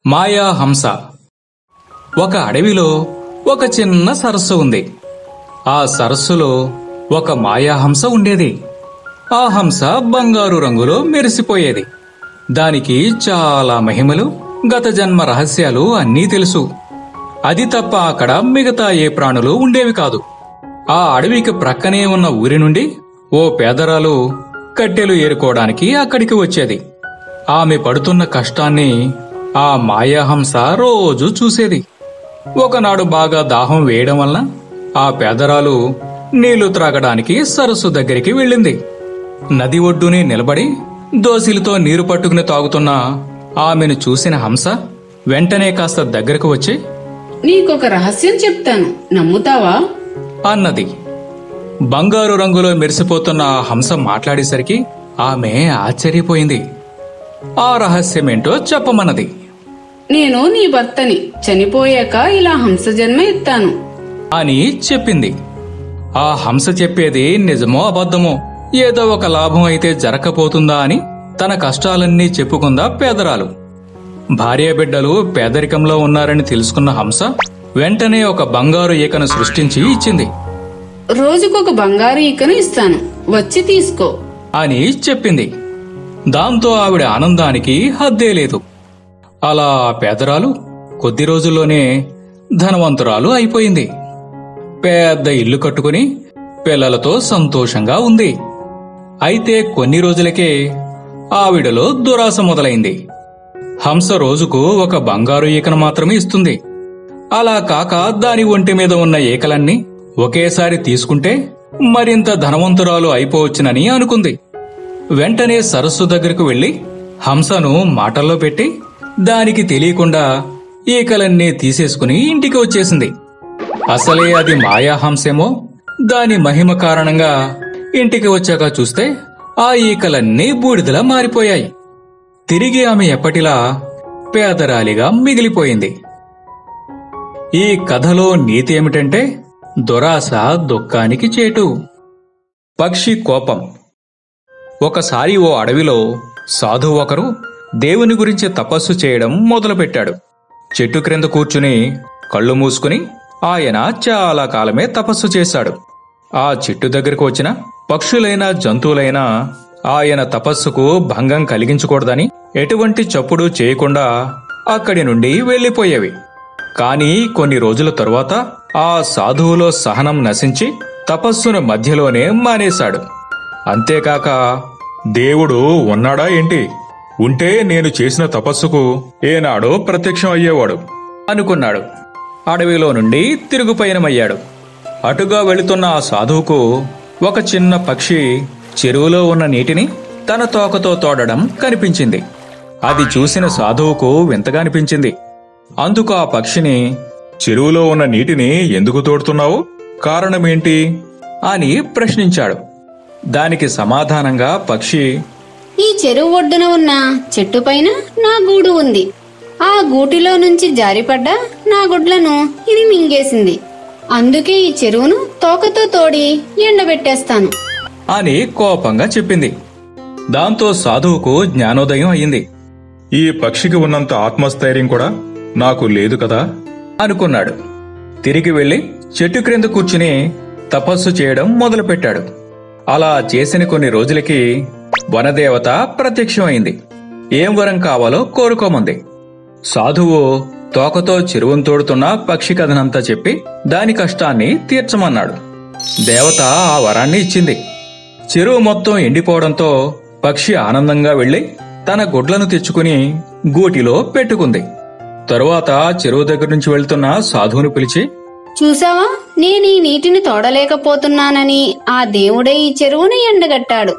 మాయా హంస. ఒక అడవిలో ఒక చిన్న సరస్సు ఉంది. ఆ సరస్సులో ఒక మాయా హంస ఉండేది. ఆ హంస బంగారు రంగులో మెరిసిపోయేది. దానికి చాలా మహిమలు, గత జన్మ రహస్యాలు అన్నీ తెలుసు. అది తప్ప అక్కడ మిగతా ఏ ప్రాణులు ఉండేవి కాదు. ఆ అడవికి ప్రక్కనే ఉన్న ఊరి నుండి ఓ పేదరాలు కట్టెలు ఏరుకోవడానికి అక్కడికి వచ్చేది. ఆమె పడుతున్న కష్టాన్ని ఆ మాయాహంస రోజూ చూసేది. ఒకనాడు బాగా దాహం వేయడం వలన ఆ పేదరాలు నీళ్లు త్రాగడానికి సరస్సు దగ్గరికి వెళ్ళింది. నది ఒడ్డునే నిలబడి దోసిలితో నీరు పట్టుకుని తాగుతున్న ఆమెను చూసిన హంస వెంటనే కాస్త దగ్గరకు వచ్చి, నీకొక రహస్యం చెప్తాను, నమ్ముతావా అన్నది. బంగారు రంగులో మెరిసిపోతున్న ఆ హంస మాట్లాడేసరికి ఆమె ఆశ్చర్యపోయింది. ఆ రహస్యమేంటో చెప్పమన్నది. నేను నీ భర్తని, చనిపోయాక ఇలా హంస జన్మ ఎత్తాను అని చెప్పింది. ఆ హంస చెప్పేది నిజమో అబద్ధమో, ఏదో ఒక లాభం అయితే జరగకపోతుందా అని తన కష్టాలన్నీ చెప్పుకుందా పేదరాలు. భార్యాబిడ్డలు పేదరికంలో ఉన్నారని తెలుసుకున్న హంస వెంటనే ఒక బంగారు ఈకను సృష్టించి ఇచ్చింది. రోజుకొక బంగారు ఈకను ఇస్తాను, వచ్చి తీసుకో అని చెప్పింది. దాంతో ఆవిడ ఆనందానికి హద్దే లేదు. అలా పేదరాలు కొద్ది రోజుల్లోనే ధనవంతురాలు అయిపోయింది. పెద్ద ఇల్లు కట్టుకుని పిల్లలతో సంతోషంగా ఉంది. అయితే కొన్ని రోజులకే ఆవిడలో దురాశ మొదలైంది. హంస రోజుకు ఒక బంగారు ఈకను మాత్రమే ఇస్తుంది. అలా కాక దాని ఒంటి మీద ఉన్న ఈకలన్నీ ఒకేసారి తీసుకుంటే మరింత ధనవంతురాలు అయిపోవచ్చునని అనుకుంది. వెంటనే సరస్సు దగ్గరకు వెళ్లి హంసను మాటల్లో పెట్టి దానికి తెలియకుండా ఈకలన్నీ తీసేసుకుని ఇంటికి వచ్చేసింది. అసలే అది మాయా హంసేమో, దాని మహిమ కారణంగా ఇంటికి వచ్చాక చూస్తే ఆ ఈకలన్నీ బూడిదలా మారిపోయాయి. తిరిగి ఆమె ఎప్పటిలా పేదరాలిగా మిగిలిపోయింది. ఈ కథలో నీతి ఏమిటంటే, దురాశ దుఃఖానికి చేటు. పక్షి కోపం. ఒకసారి ఓ అడవిలో సాధువు ఒకరు దేవుని గురించి తపస్సు చేయడం మొదలుపెట్టాడు. చెట్టు క్రింద కూర్చుని కళ్ళు మూసుకుని ఆయన చాలా కాలమే తపస్సు చేశాడు. ఆ చెట్టు దగ్గరకు వచ్చిన పక్షులైనా జంతువులైనా ఆయన తపస్సుకు భంగం కలిగించకూడదని ఎటువంటి చప్పుడు చేయకుండా అక్కడి నుండి వెళ్లిపోయేవి. కాని కొన్ని రోజుల తరువాత ఆ సాధువులో సహనం నశించి తపస్సును మధ్యలోనే మానేశాడు. అంతేకాక, దేవుడు ఉన్నాడా ఏంటి? ఉంటే నేను చేసిన తపస్సుకు ఏనాడో ప్రత్యక్షం అయ్యేవాడు అనుకున్నాడు. అడవిలో నుండి తిరుగు పయనమయ్యాడు. అటుగా వెళుతున్న ఆ సాధువుకు ఒక చిన్న పక్షి చెరువులో ఉన్న నీటిని తన తోకతో తోడడం కనిపించింది. అది చూసిన సాధువుకు వింతగా అనిపించింది. అందుకు ఆ పక్షిని, చెరువులో ఉన్న నీటిని ఎందుకు తోడుతున్నావు? కారణమేంటి అని ప్రశ్నించాడు. దానికి సమాధానంగా పక్షి, ఈ చెరువు ఒడ్డున ఉన్న చెట్టుపైన నా గూడు ఉంది. ఆ గూటిలో నుంచి జారిపడ్డ నా గుడ్లను ఇది మింగేసింది. అందుకే ఈ చెరువును తోకతో తోడి ఎండబెట్టేస్తాను అని కోపంగా చెప్పింది. దాంతో సాధువుకు జ్ఞానోదయం అయింది. ఈ పక్షికి ఉన్నంత ఆత్మస్థైర్యం కూడా నాకు లేదు కదా అనుకున్నాడు. తిరిగి వెళ్లి చెట్టు క్రింద కూర్చుని తపస్సు చేయడం మొదలుపెట్టాడు. అలా చేసిన కొన్ని రోజులకి వనదేవత ప్రత్యక్షమైంది. ఏం వరం కావాలో కోరుకోమంది. సాధువు తోకతో చెరువును తోడుతున్న పక్షి కథనంతా చెప్పి దాని కష్టాన్ని తీర్చమన్నాడు. దేవత ఆ వరాన్ని ఇచ్చింది. చెరువు మొత్తం ఎండిపోవడంతో పక్షి ఆనందంగా వెళ్లి తన గుడ్లను తెచ్చుకుని గూటిలో పెట్టుకుంది. తరువాత చెరువు దగ్గర నుంచి వెళ్తున్న సాధువును పిలిచి, చూసావా, నేను ఈ నీటిని తోడలేకపోతున్నానని ఆ దేవుడే ఈ చెరువును ఎండగట్టాడు.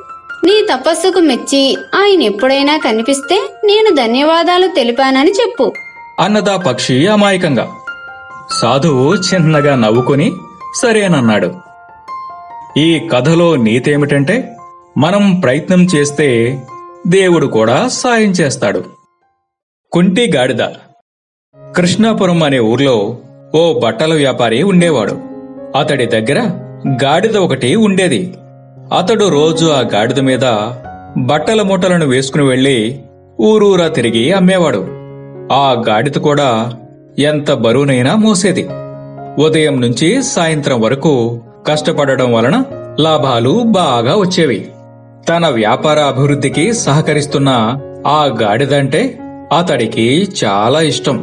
నీ తపస్సుకు మెచ్చి ఆయన ఎప్పుడైనా కనిపిస్తే నేను ధన్యవాదాలు తెలిపానని చెప్పు అన్నదా పక్షి అమాయకంగా. సాధువు చిన్నగా నవ్వుకుని సరేనన్నాడు. ఈ కథలో నీతేమిటంటే, మనం ప్రయత్నం చేస్తే దేవుడు కూడా సాయం చేస్తాడు. కుంటి గాడిద. కృష్ణాపురం అనే ఊర్లో ఓ బట్టల వ్యాపారి ఉండేవాడు. అతడి దగ్గర గాడిద ఒకటి ఉండేది. అతడు రోజు ఆ గాడిద మీద బట్టల మూటలను వేసుకుని వెళ్లి ఊరూరా తిరిగి అమ్మేవాడు. ఆ గాడిద కూడా ఎంత బరువునైనా మోసేది. ఉదయం నుంచి సాయంత్రం వరకు కష్టపడడం వలన లాభాలు బాగా వచ్చేవి. తన వ్యాపార అభివృద్ధికి సహకరిస్తున్న ఆ గాడిదంటే అతడికి చాలా ఇష్టం.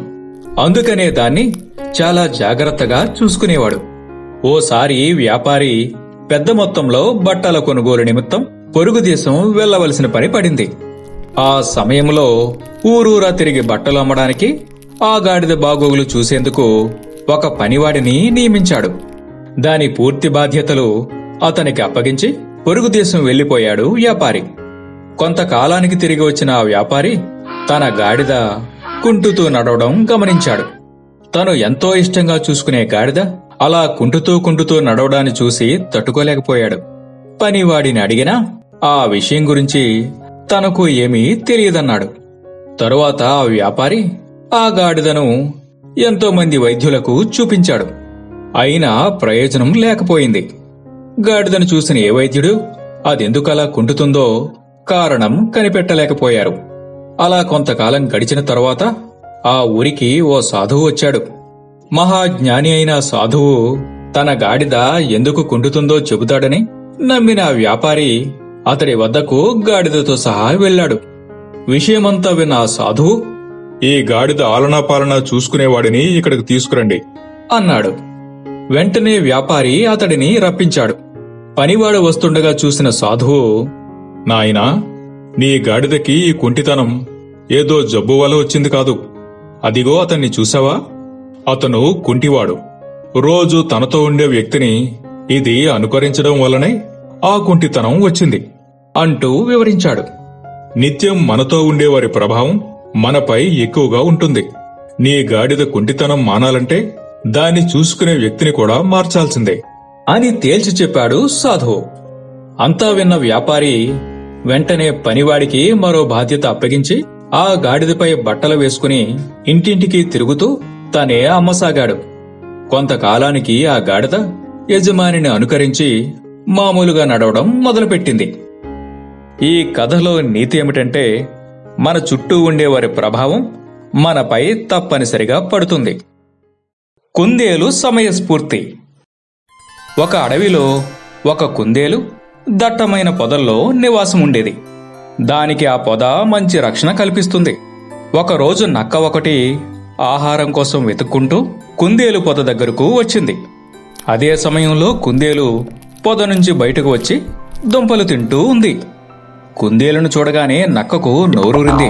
అందుకనే దాన్ని చాలా జాగ్రత్తగా చూసుకునేవాడు. ఓసారి వ్యాపారి పెద్ద మొత్తంలో బట్టల కొనుగోలు నిమిత్తం పొరుగు దేశం వెళ్లవలసిన పని పడింది. ఆ సమయంలో ఊరూరా తిరిగి బట్టలు అమ్మడానికి ఆ గాడిద బాగోగులు చూసేందుకు ఒక పనివాడిని నియమించాడు. దాని పూర్తి బాధ్యతలు అతనికి అప్పగించి పొరుగు దేశం వెళ్లిపోయాడు వ్యాపారి. కొంతకాలానికి తిరిగి వచ్చిన ఆ వ్యాపారి తన గాడిద కుంటుతూ నడవడం గమనించాడు. తను ఎంతో ఇష్టంగా చూసుకునే గాడిద అలా కుంటుతూ నడవడాన్ని చూసి తట్టుకోలేకపోయాడు. పనివాడిని అడిగినా ఆ విషయం గురించి తనకు ఏమీ తెలియదన్నాడు. తరువాత ఆ వ్యాపారి ఆ గాడిదను ఎంతో మంది వైద్యులకు చూపించాడు. అయినా ప్రయోజనం లేకపోయింది. గాడిదను చూసిన ఏ వైద్యుడు అదెందుకలా కుంటుతుందో కారణం కనిపెట్టలేకపోయారు. అలా కొంతకాలం గడిచిన తరువాత ఆ ఊరికి ఓ సాధువు వచ్చాడు. మహాజ్ఞాని అయిన సాధువు తన గాడిద ఎందుకు కుంటుతుందో చెబుతాడని నమ్మిన ఆ వ్యాపారి అతడి వద్దకు గాడిదతో సహా వెళ్లాడు. విషయమంతా విన్న ఆ సాధువు, ఈ గాడిద ఆలనా పాలనా చూసుకునేవాడిని ఇక్కడికి తీసుకురండి అన్నాడు. వెంటనే వ్యాపారి అతడిని రప్పించాడు. పనివాడు వస్తుండగా చూసిన సాధువు, నాయనా, నీ గాడిదకి ఈ కుంటితనం ఏదో జబ్బు వల్ల వచ్చింది కాదు. అదిగో అతన్ని చూసావా? అతను కుంటివాడు. రోజు తనతో ఉండే వ్యక్తిని ఇది అనుకరించడం వల్లనే ఆ కుంటితనం వచ్చింది అంటూ వివరించాడు. నిత్యం మనతో ఉండేవారి ప్రభావం మనపై ఎక్కువగా ఉంటుంది. నీ గాడిద కుంటితనం మానాలంటే దాన్ని చూసుకునే వ్యక్తిని కూడా మార్చాల్సిందే అని తేల్చి చెప్పాడు సాధువు. అంతా విన్న వ్యాపారి వెంటనే పనివాడికి మరో బాధ్యత అప్పగించి ఆ గాడిదపై బట్టలు వేసుకుని ఇంటింటికి తిరుగుతూ తనే అమ్మసాగాడు. కొంతకాలానికి ఆ గాడిద యజమానిని అనుకరించి మామూలుగా నడవడం మొదలుపెట్టింది. ఈ కథలో నీతి ఏమిటంటే, మన చుట్టూ ఉండేవారి ప్రభావం మనపై తప్పనిసరిగా పడుతుంది. కుందేలు సమయస్ఫూర్తి. ఒక అడవిలో ఒక కుందేలు దట్టమైన పొదల్లో నివాసం ఉండేది. దానికి ఆ పొద మంచి రక్షణ కల్పిస్తుంది. ఒకరోజు నక్క ఒకటి ఆహారం కోసం వెతుక్కుంటూ కుందేలు పొద దగ్గరకు వచ్చింది. అదే సమయంలో కుందేలు పొద నుంచి బయటకు వచ్చి దుంపలు తింటూ ఉంది. కుందేలును చూడగానే నక్కకు నోరూరింది.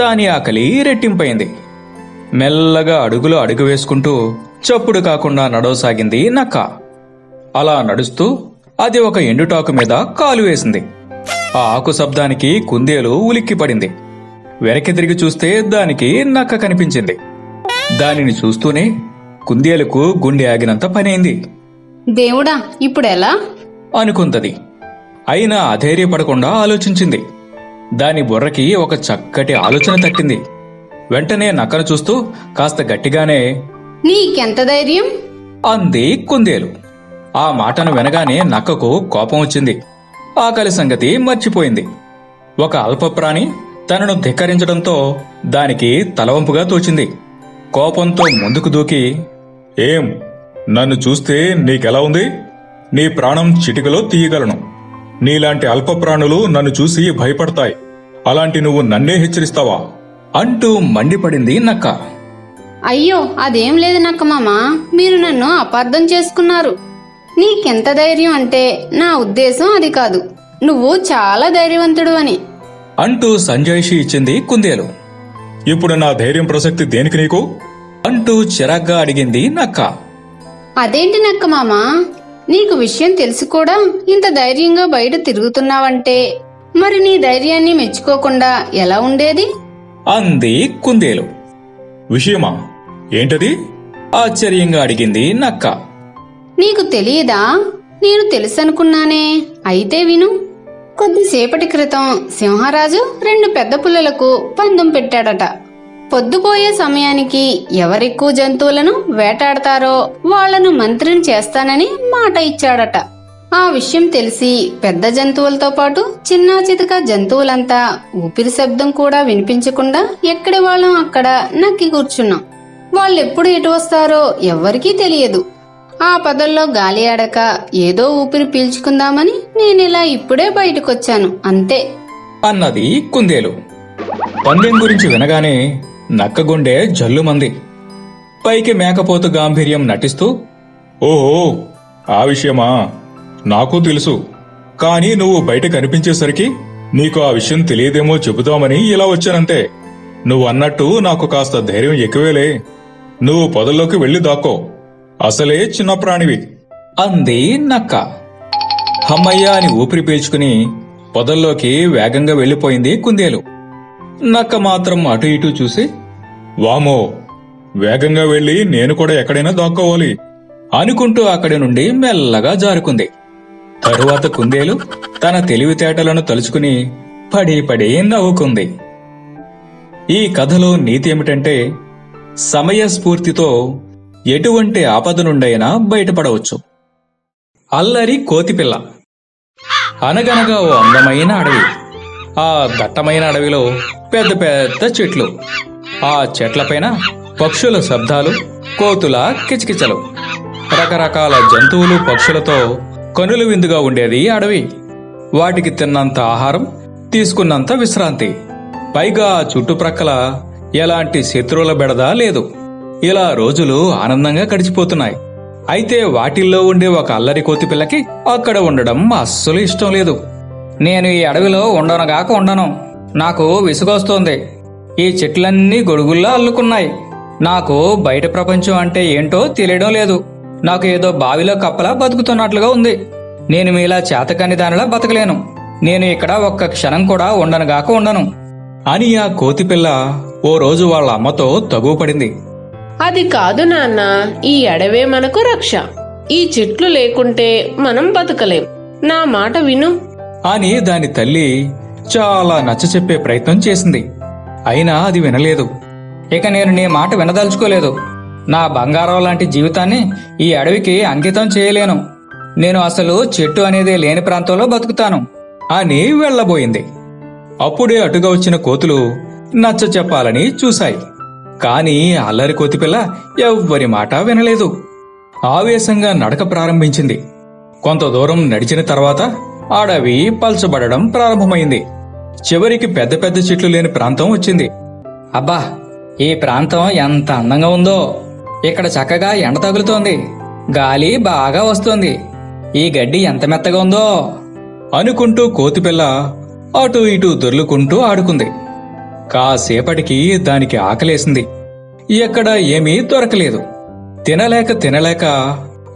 దాని ఆకలి రెట్టింపైంది. మెల్లగా అడుగులో అడుగు వేసుకుంటూ చప్పుడు కాకుండా నడవసాగింది నక్క. అలా నడుస్తూ అది ఒక ఎండుటాకు మీద కాలు వేసింది. ఆ ఆకు శబ్దానికి కుందేలు ఉలిక్కిపడింది. వెనక్కి తిరిగి చూస్తే దానికి నక్క కనిపించింది. దానిని చూస్తూనే కుందేలుకు గుండె ఆగినంత పనైంది. దేవుడా, ఇప్పుడెలా అనుకుంటది. అయినా అధైర్యపడకుండా ఆలోచించింది. దాని బుర్రకి ఒక చక్కటి ఆలోచన తట్టింది. వెంటనే నక్కను చూస్తూ కాస్త గట్టిగానే, నీకెంత ధైర్యం అంది కుందేలు. ఆ మాటను వినగానే నక్కకు కోపం వచ్చింది. ఆకలి సంగతి మర్చిపోయింది. ఒక అల్పప్రాణి తనను ధిక్కరించడంతో దానికి తలవంపుగా తోచింది. కోపంతో ముందుకు దూకి, ఏం, నన్ను చూస్తే నీకెలా ఉంది? నీ ప్రాణం చిటికలో తీయగలను. నీలాంటి అల్ప ప్రాణులు నన్ను చూసి భయపడతాయి. అలాంటి నువ్వు నన్నే హెచ్చరిస్తావా? అంటూ మండిపడింది నక్క. అయ్యో, అదేం లేదు నక్కమామ, మీరు నన్ను అపార్థం చేసుకున్నారు. నీకెంత ధైర్యం అంటే నా ఉద్దేశం అది కాదు. నువ్వు చాలా ధైర్యవంతుడు అని అంటూ సంజాయిషి ఇచ్చింది కుందేలు. ఇప్పుడు నా ధైర్యం ప్రసక్తి దేనికి నీకు? అంటూ చిరాగ్గా అడిగింది నక్క. అదేంటి నక్కమామ, నీకు విషయం తెలిసి కూడా ఇంత ధైర్యంగా బయట తిరుగుతున్నావంటే మరి నీ ధైర్యాన్ని మెచ్చుకోకుండా ఎలా ఉండేది అంది కుందేలు. విషయమా? ఏంటది? ఆశ్చర్యంగా అడిగింది నక్క. నీకు తెలియదా? నేను తెలుసనుకున్నానే. అయితే విను. కొద్దిసేపటి క్రితం సింహరాజు 2 పెద్ద పుల్లలకు పందెం పెట్టాడట. పొద్దుపోయే సమయానికి ఎవరెక్కువ జంతువులను వేటాడతారో వాళ్లను మంత్రిని చేస్తానని మాట ఇచ్చాడట. ఆ విషయం తెలిసి పెద్ద జంతువులతో పాటు చిన్న చితక జంతువులంతా ఊపిరి శబ్దం కూడా వినిపించకుండా ఎక్కడి వాళ్ళం అక్కడ నక్కి కూర్చున్నాం. వాళ్ళెప్పుడు ఎటు వస్తారో ఎవ్వరికీ తెలియదు. ఆ పదల్లో గాలి ఆడక ఏదో ఊపిరి పీల్చుకుందామని నేనిలా ఇప్పుడే బయటకొచ్చాను అంతే అన్నది కుందేలు. పందెం గురించి వినగానే నక్కగుండె జల్లుమంది. పైకి మేకపోతు గాంభీర్యం నటిస్తూ, ఓహో, ఆ విషయమా? నాకు తెలుసు. కాని నువ్వు బయట కనిపించేసరికి నీకు ఆ విషయం తెలియదేమో చెబుదామని ఇలా వచ్చానంతే. నువ్వన్నట్టు నాకు కాస్త ధైర్యం ఎక్కువేలే. నువ్వు పొదల్లోకి వెళ్లి దాక్కో. అసలే చిన్న ప్రాణివి అంది నక్క. హమ్మయ్య అని ఊపిరి పీల్చుకుని పొదల్లోకి వేగంగా వెళ్లిపోయింది కుందేలు. నక్క మాత్రం అటు ఇటు చూసి, వామో, వేగంగా వెళ్లి నేను కూడా ఎక్కడైనా దాక్కోవాలి అనుకుంటూ అక్కడి నుండి మెల్లగా జారుకుంది. తరువాత కుందేలు తన తెలివితేటలను తలుచుకుని పడి పడి నవ్వుకుంది. ఈ కథలో నీతి ఏమిటంటే, సమయస్ఫూర్తితో ఎటువంటి ఆపద నుండైనా బయటపడవచ్చు. అల్లరి కోతిపిల్ల. అనగనగా ఓ అందమైన అడవి. ఆ దట్టమైన అడవిలో పెద్ద పెద్ద చెట్లు. ఆ చెట్లపైన పక్షుల శబ్దాలు, కోతుల కిచకిచలు, రకరకాల జంతువులు పక్షులతో కనుల విందుగా ఉండేది అడవి. వాటికి తిన్నంత ఆహారం, తీసుకున్నంత విశ్రాంతి. పైగా చుట్టుప్రక్కల ఎలాంటి శత్రువుల బెడద లేదు. ఇలా రోజులు ఆనందంగా గడిచిపోతున్నాయి. అయితే వాటిల్లో ఉండే ఒక అల్లరి కోతి పిల్లకి అక్కడ ఉండడం అస్సలు ఇష్టం లేదు. నేను ఈ అడవిలో ఉండనుగాక ఉండను. నాకు విసుగొస్తోంది. ఈ చెట్లన్నీ గొడుగుల్లా అల్లుకున్నాయి. నాకు బయట ప్రపంచం అంటే ఏంటో తెలియడం లేదు. నాకు ఏదో బావిలో కప్పలా బతుకుతున్నట్లుగా ఉంది. నేను మీలా చేతకాని దానిలా బతకలేను. నేను ఇక్కడ ఒక్క క్షణం కూడా ఉండనుగాక ఉండను అని ఆ కోతిపిల్ల ఓ రోజు వాళ్ళ అమ్మతో తగుపడింది. అది కాదు నాన్న, ఈ అడవే మనకు రక్ష. ఈ చెట్లు లేకుంటే మనం బతకలేం. నా మాట విను అని దాని తల్లి చాలా నచ్చచెప్పే ప్రయత్నం చేసింది. అయినా అది వినలేదు. ఇక నేను నీ మాట వినదలుచుకోలేదు. నా బంగారం లాంటి జీవితాన్ని ఈ అడవికి అంకితం చేయలేను. నేను అసలు చెట్టు అనేదే లేని ప్రాంతంలో బతుకుతాను అని వెళ్లబోయింది. అప్పుడే అటుగా వచ్చిన కోతులు నచ్చ చెప్పాలని చూశాయి. కాని అల్లరి కోతిపిల్ల ఎవ్వరి మాట వినలేదు. ఆవేశంగా నడక ప్రారంభించింది. కొంత దూరం నడిచిన తర్వాత అడవి పల్చబడడం ప్రారంభమైంది. చివరికి పెద్ద పెద్ద చెట్లు లేని ప్రాంతం వచ్చింది. అబ్బా, ఈ ప్రాంతం ఎంత అందంగా ఉందో! ఇక్కడ చక్కగా ఎండ తగులుతోంది, గాలి బాగా వస్తోంది. ఈ గడ్డి ఎంత మెత్తగా ఉందో అనుకుంటూ కోతిపిల్ల అటూ ఇటూ దొర్లుకుంటూ ఆడుకుంది. కాసేపటికి దానికి ఆకలేసింది. ఎక్కడా ఏమీ దొరకలేదు. తినలేక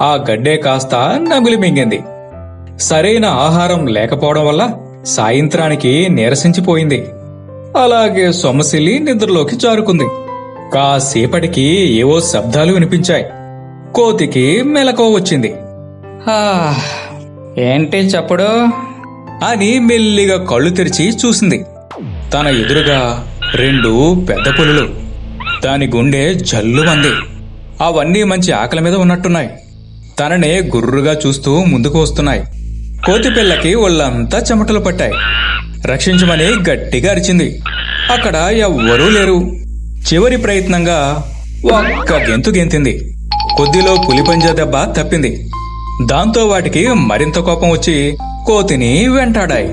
ఆ గడ్డే కాస్త నమిలి మింగింది. సరైన ఆహారం లేకపోవడం వల్ల సాయంత్రానికి నీరసించిపోయింది. అలాగే సొమ్మసిల్లి నిద్రలోకి జారుకుంది. కాసేపటికి ఏవో శబ్దాలు వినిపించాయి. కోతికి మెలకువ వచ్చింది. ఏంటి చప్పుడు అని మెల్లిగా కళ్ళు తెరిచి చూసింది. తన ఎదురుగా 2 పెద్ద పులులు. దాని గుండె జల్లుమంది. అవన్నీ మంచి ఆకలి మీద ఉన్నట్టున్నాయి. తననే గుర్రుగా చూస్తూ ముందుకు వస్తున్నాయి. కోతిపిల్లకి ఒళ్ళంతా చెమటలు పట్టాయి. రక్షించమని గట్టిగా అరిచింది. అక్కడ ఎవ్వరూ లేరు. చివరి ప్రయత్నంగా ఒక్క గెంతు గెంతింది. కొద్దిలో పులిపంజా దెబ్బ తప్పింది. దాంతో వాటికి మరింత కోపం వచ్చి కోతిని వెంటాడాయి.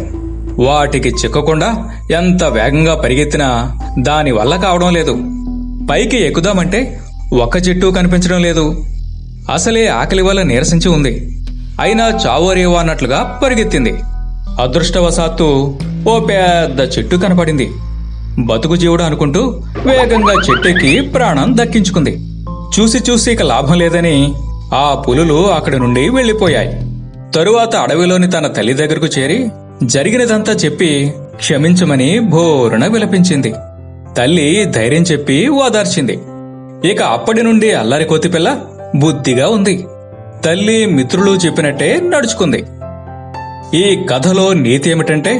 వాటికి చిక్కకుండా ఎంత వేగంగా పరిగెత్తినా దాని వల్ల కావడం లేదు. పైకి ఎక్కుదామంటే ఒక్క చెట్టు కనిపించడం లేదు. అసలే ఆకలి వల్ల నీరసించి ఉంది. అయినా చావోరేవో అన్నట్లుగా పరిగెత్తింది. అదృష్టవశాత్తు ఓ పెద్ద చెట్టు కనపడింది. బతుకు జీవుడు అనుకుంటూ వేగంగా చెట్టెక్కి ప్రాణం దక్కించుకుంది. చూసి ఇక లాభం లేదని ఆ పులులు అక్కడి నుండి వెళ్లిపోయాయి. తరువాత అడవిలోని తన తల్లి దగ్గరకు చేరి జరిగినదంతా చెప్పి క్షమించమని భోరున విలపించింది. తల్లి ధైర్యం చెప్పి ఓదార్చింది. ఇక అప్పటి నుండి అల్లరి కోతిపిల్ల బుద్ధిగా ఉంది. తల్లి మిత్రులు చెప్పినట్టే నడుచుకుంది. ఈ కథలో నీతి ఏమిటంటే,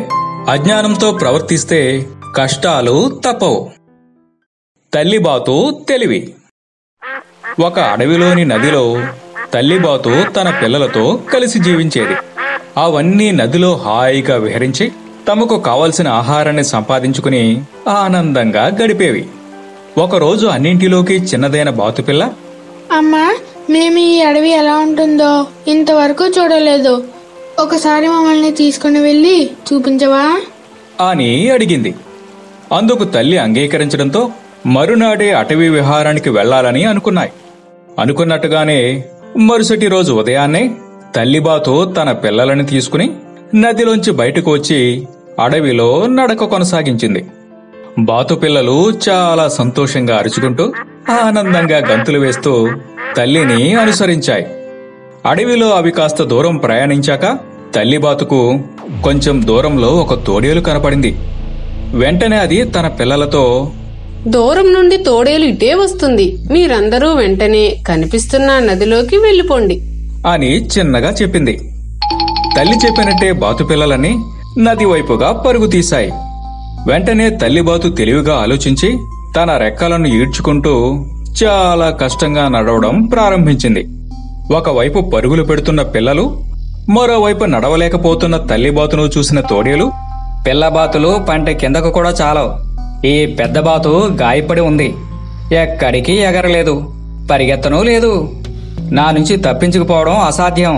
అజ్ఞానంతో ప్రవర్తిస్తే కష్టాలు తప్పవు. తల్లి బాతు తెలివి. ఒక అడవిలోని నదిలో తల్లిబాతు తన పిల్లలతో కలిసి జీవించేది. అవన్నీ నదిలో హాయిగా విహరించి తమకు కావలసిన ఆహారాన్ని సంపాదించుకుని ఆనందంగా గడిపేవి. ఒకరోజు అన్నింటిలోకి చిన్నదైన బాతుపిల్ల, అమ్మా, మేము ఈ అడవి ఎలా ఉంటుందో ఇంతవరకు చూడలేదు. ఒకసారి మమ్మల్ని తీసుకుని వెళ్ళి చూపించవా అని అడిగింది. అందుకు తల్లి అంగీకరించడంతో మరునాడే అటవీ విహారానికి వెళ్లాలని అనుకున్నాయి. అనుకున్నట్టుగానే మరుసటి రోజు ఉదయాన్నే తల్లిబాతు తన పిల్లలని తీసుకుని నదిలోంచి బయటకు వచ్చి అడవిలో నడక కొనసాగించింది. బాతు పిల్లలు చాలా సంతోషంగా అరుచుకుంటూ ఆనందంగా గంతులు వేస్తూ తల్లిని అనుసరించాయి. అడవిలో అవి కాస్త దూరం ప్రయాణించాక తల్లిబాతుకు కొంచెం దూరంలో ఒక తోడేలు కనపడింది. వెంటనే అది తన పిల్లలతో, దూరం నుండి తోడేలు ఇటే వస్తుంది, మీరందరూ వెంటనే కనిపిస్తున్న నదిలోకి వెళ్ళిపోండి అని చిన్నగా చెప్పింది. తల్లి చెప్పినట్టే బాతుపిల్లలని నది వైపుగా పరుగు తీశాయి. వెంటనే తల్లిబాతు తెలివిగా ఆలోచించి తన రెక్కలను ఈడ్చుకుంటూ చాలా కష్టంగా నడవడం ప్రారంభించింది. ఒకవైపు పరుగులు పెడుతున్న పిల్లలు, మరోవైపు నడవలేకపోతున్న తల్లిబాతును చూసిన తోడేలు, పిల్లబాతులు పంట కిందకు కూడా చాలవు. ఈ పెద్ద బాతు గాయపడి ఉంది, ఎక్కడికి ఎగరలేదు, పరిగెత్తనూ లేదు. నా నుంచి తప్పించుకుపోవడం అసాధ్యం.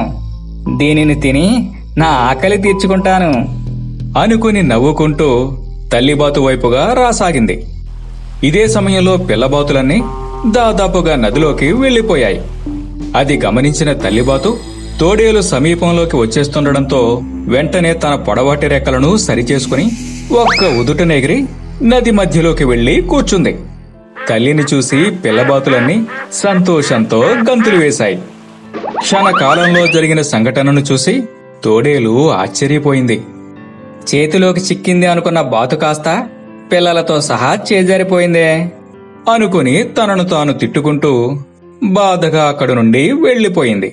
దీనిని తిని నా ఆకలి తీర్చుకుంటాను అనుకుని నవ్వుకుంటూ తల్లిబాతు వైపుగా రాసాగింది. ఇదే సమయంలో పిల్లబాతులన్నీ దాదాపుగా నదిలోకి వెళ్లిపోయాయి. అది గమనించిన తల్లిబాతు తోడేలు సమీపంలోకి వచ్చేస్తుండడంతో వెంటనే తన పొడవాటి రెక్కలను సరిచేసుకుని ఒక్క ఉదుటనెగిరి నది మధ్యలోకి వెళ్లి కూర్చుంది. తల్లిని చూసి పిల్లబాతులన్నీ సంతోషంతో గంతులు వేశాయి. క్షణకాలంలో జరిగిన సంఘటనను చూసి తోడేలు ఆశ్చర్యపోయింది. చేతిలోకి చిక్కింది అనుకున్న బాతు కాస్త పిల్లలతో సహా చేజారిపోయిందే అనుకుని తనను తాను తిట్టుకుంటూ బాధగా అక్కడి నుండి వెళ్లిపోయింది.